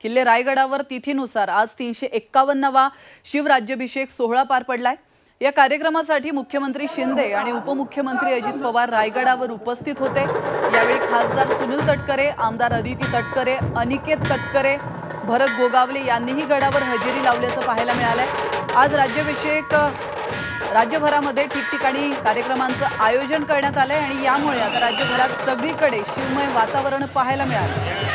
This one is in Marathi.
किल्ले रायगडावर तिथीनुसार आज 351वा शिवराज्याभिषेक सोहळा पार पडलाय। या कार्यक्रमासाठी मुख्यमंत्री शिंदे आणि उपमुख्यमंत्री अजित पवार रायगडावर उपस्थित होते। यावेळी खासदार सुनील तटकरे, आमदार अदिती तटकरे, अनिकेत तटकरे, भरत गोगावले यांनीही गडावर हजेरी लावल्याचं पाहायला मिळालंय। आज राज्याभिषेक राज्यभरामध्ये ठिकठिकाणी कार्यक्रमांचं आयोजन करण्यात आलंय आणि यामुळे आता राज्यभरात सगळीकडे शिवमय वातावरण पाहायला मिळालं।